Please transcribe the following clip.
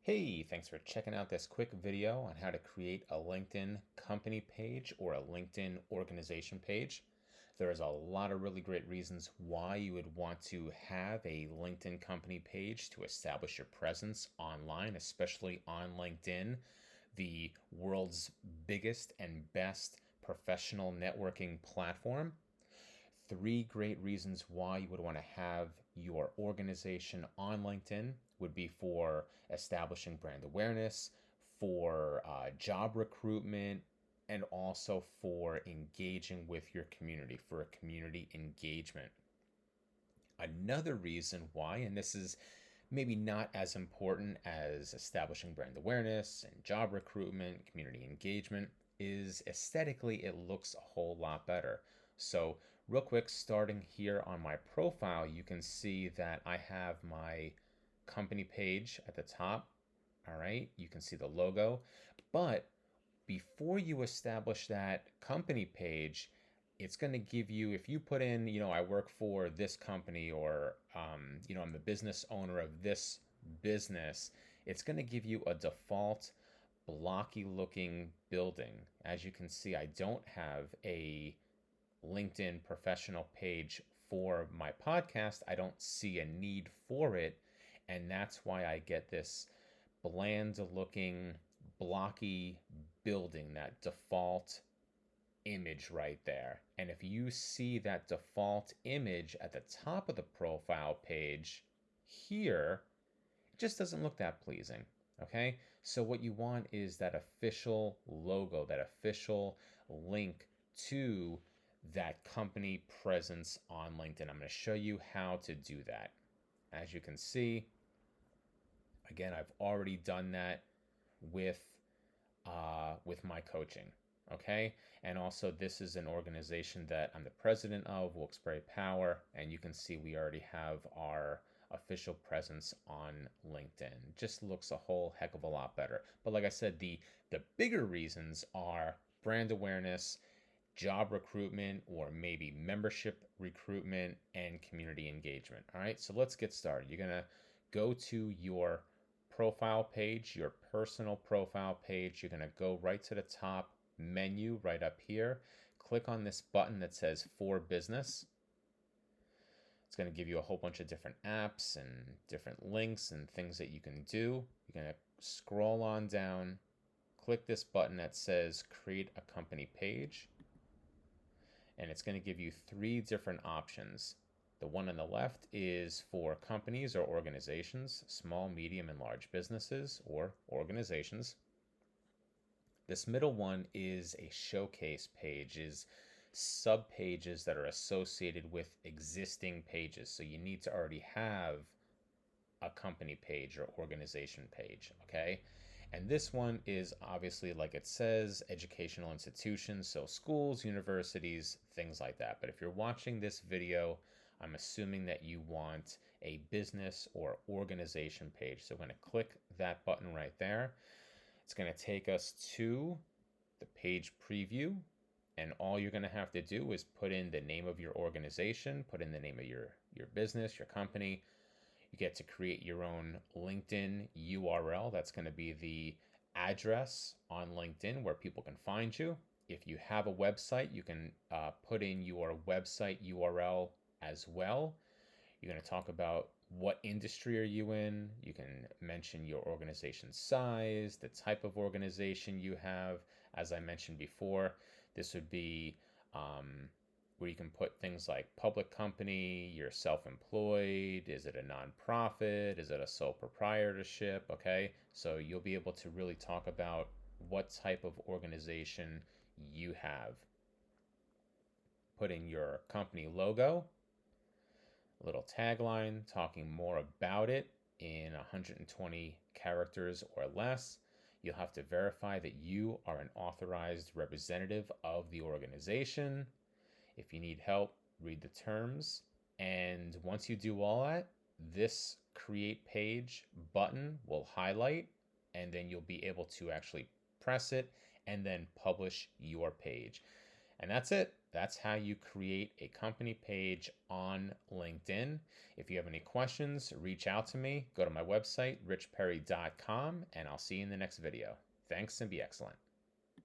Hey, thanks for checking out this quick video on how to create a LinkedIn company page or a LinkedIn organization page. There's a lot of really great reasons why you would want to have a LinkedIn company page to establish your presence online, especially on LinkedIn, the world's biggest and best professional networking platform. Three great reasons why you would want to have your organization on LinkedIn would be for establishing brand awareness, for job recruitment, and also for engaging with your community, for a community engagement. Another reason why, and this is maybe not as important as establishing brand awareness and job recruitment, community engagement, is aesthetically it looks a whole lot better. So, real quick, starting here on my profile, you can see that I have my company page at the top. All right, you can see the logo. But before you establish that company page, it's going to give you, if you put in, I work for this company, or, I'm the business owner of this business, it's going to give you a default blocky looking building. As you can see, I don't have a LinkedIn professional page for my podcast. I don't see a need for it. And that's why I get this bland looking, blocky building, that default image right there. And if you see that default image at the top of the profile page here, it just doesn't look that pleasing. Okay, so what you want is that official logo, that official link to that company presence on LinkedIn. I'm going to show you how to do that. As you can see, again, I've already done that with with my coaching. Okay, and also this is an organization that I'm the president of, Wilkes-Barre Power, and you can see we already have our official presence on LinkedIn. Just looks a whole heck of a lot better. But like I said, the bigger reasons are brand awareness, job recruitment, or maybe membership recruitment and community engagement. All right, so let's get started. You're gonna go to your profile page, your personal profile page. You're gonna go right to the top menu right up here. Click on this button that says For Business. It's going to give you a whole bunch of different apps and different links and things that you can do. You're going to scroll on down, click this button that says Create a Company Page, and it's going to give you three different options. The one on the left is for companies or organizations, small, medium, and large businesses or organizations. This middle one is a showcase page, is sub pages that are associated with existing pages. So you need to already have a company page or organization page, okay? And this one is obviously, like it says, educational institutions, so schools, universities, things like that. But if you're watching this video, I'm assuming that you want a business or organization page. So I'm going to click that button right there. It's going to take us to the page preview, and all you're going to have to do is put in the name of your organization, put in the name of your business, your company. You get to create your own LinkedIn URL. That's going to be the address on LinkedIn where people can find you. If you have a website, you can put in your website URL as well. You're going to talk about what industry are you in. You can mention your organization's size, the type of organization you have. As I mentioned before, this would be where you can put things like public company, you're self-employed, is it a nonprofit, is it a sole proprietorship, okay? So you'll be able to really talk about what type of organization you have. Put in your company logo, a little tagline talking more about it in 120 characters or less. You'll have to verify that you are an authorized representative of the organization. If you need help, read the terms. And once you do all that, this create page button will highlight, and then you'll be able to actually press it and then publish your page. And that's it. That's how you create a company page on LinkedIn. If you have any questions, reach out to me. Go to my website, richperry.com, and I'll see you in the next video. Thanks and be excellent.